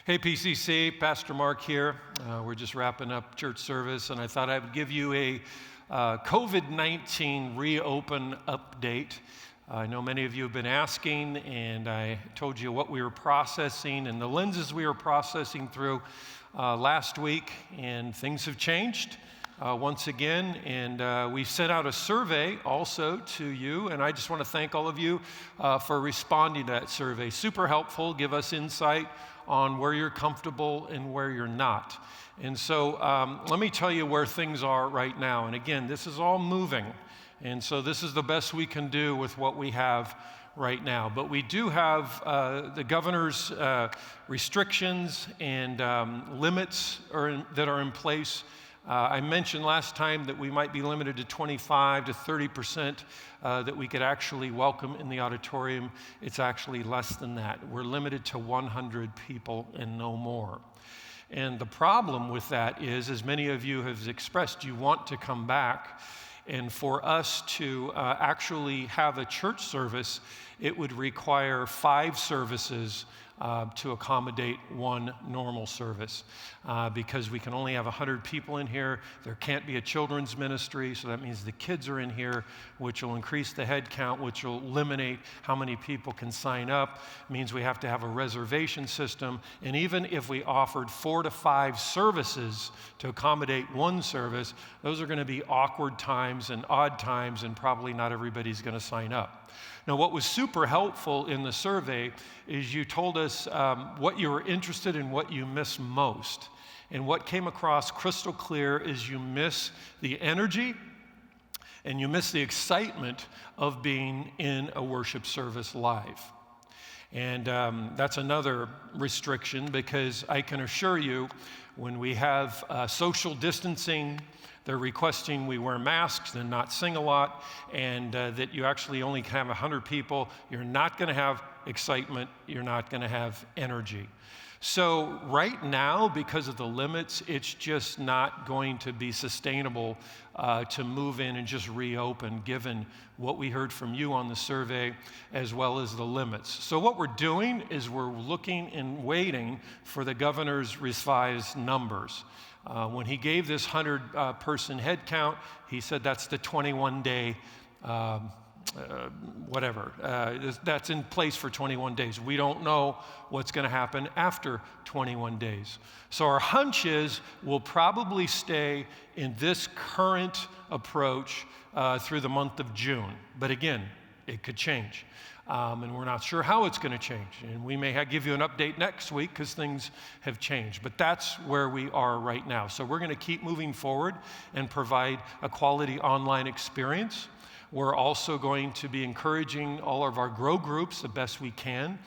Hey, PCC, Pastor Mark here. We're just wrapping up church service, and I thought I would give you a COVID-19 reopen update. I know many of you have been asking, and I told you what we were processing and the lenses we were processing through last week, and things have changed once again, and we sent out a survey also to you, and I just want to thank all of you for responding to that survey. Super helpful, give us insight on where you're comfortable and where you're not. And so let me tell you where things are right now. And again, this is all moving. And so this is the best we can do with what we have right now. But we do have the governor's restrictions and limits that are in place. I mentioned last time that we might be limited to 25 to 30% that we could actually welcome in the auditorium. It's actually less than that. We're limited to 100 people and no more. And the problem with that is, as many of you have expressed, you want to come back. And for us to actually have a church service, it would require 5 services to accommodate one normal service because we can only have 100 people in here. There can't be a children's ministry, so that means the kids are in here, which will increase the head count, which will eliminate how many people can sign up. It means we have to have a reservation system, and even if we offered 4 to 5 services to accommodate one service, those are going to be awkward times and odd times, and probably not everybody's going to sign up. Now, what was super helpful in the survey is you told us what you were interested in, what you miss most. And what came across crystal clear is you miss the energy and you miss the excitement of being in a worship service live. And that's another restriction, because I can assure you, when we have social distancing, they're requesting we wear masks and not sing a lot, and that you actually only have 100 people. You're not going to have excitement. You're not going to have energy. So right now, because of the limits, it's just not going to be sustainable to move in and just reopen, given what we heard from you on the survey, as well as the limits. So what we're doing is we're looking and waiting for the governor's revised numbers. When he gave this 100-person head count, he said that's the 21-day that's in place for 21 days. We don't know what's going to happen after 21 days. So our hunch is we'll probably stay in this current approach through the month of June. But again, it could change. And we're not sure how it's going to change. And we may give you an update next week because things have changed. But that's where we are right now. So we're going to keep moving forward and provide a quality online experience. We're also going to be encouraging all of our grow groups the best we can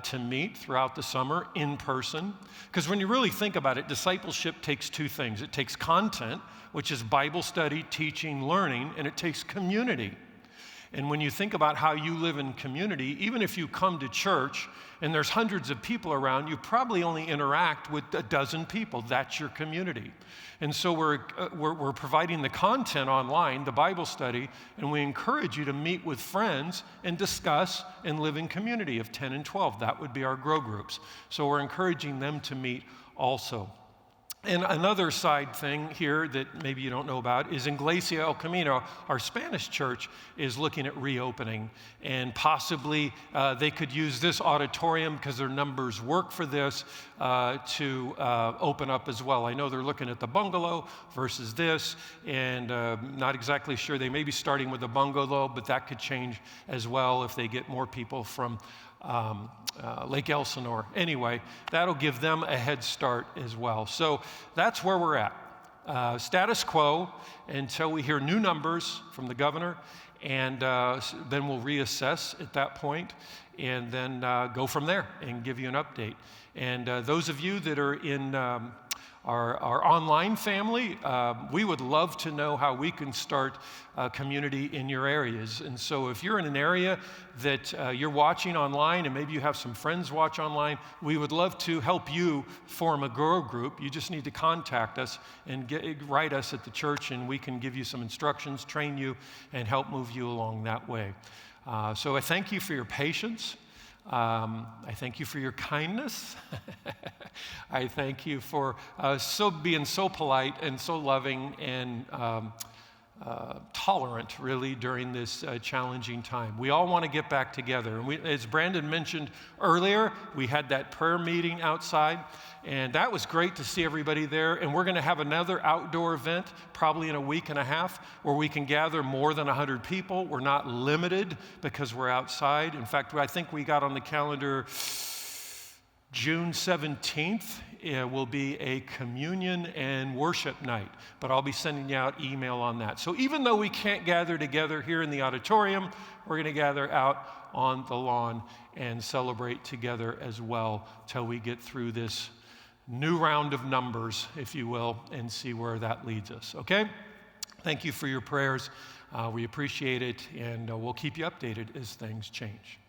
to meet throughout the summer in person. Because when you really think about it, discipleship takes 2 things. It takes content, which is Bible study, teaching, learning, and it takes community. And when you think about how you live in community, even if you come to church and there's hundreds of people around, you probably only interact with a dozen people. That's your community. And so we're providing the content online, the Bible study, and we encourage you to meet with friends and discuss and live in community of 10 and 12. That would be our grow groups. So we're encouraging them to meet also. And another side thing here that maybe you don't know about is Iglesia El Camino, our Spanish church, is looking at reopening. And possibly they could use this auditorium, because their numbers work for this, to open up as well. I know they're looking at the bungalow versus this, and not exactly sure. They may be starting with the bungalow, but that could change as well if they get more people from Lake Elsinore. Anyway, that'll give them a head start as well. So that's where we're at. Status quo until we hear new numbers from the governor, and then we'll reassess at that point, and then go from there and give you an update. And those of you that are in our online family, we would love to know how we can start community in your areas. And so if you're in an area that you're watching online, and maybe you have some friends watch online, we would love to help you form a grow group. You just need to contact us and write us at the church, and we can give you some instructions, train you, and help move you along that way. So I thank you for your patience. I thank you for your kindness. I thank you for being so polite and so loving and tolerant, really, during this challenging time. We all want to get back together. And as Brandon mentioned earlier, we had that prayer meeting outside, and that was great to see everybody there. And we're going to have another outdoor event, probably in a week and a half, where we can gather more than 100 people. We're not limited because we're outside. In fact, I think we got on the calendar June 17th will be a communion and worship night, but I'll be sending you out email on that. So even though we can't gather together here in the auditorium, we're going to gather out on the lawn and celebrate together as well till we get through this new round of numbers, if you will, and see where that leads us, okay? Thank you for your prayers. We appreciate it, and we'll keep you updated as things change.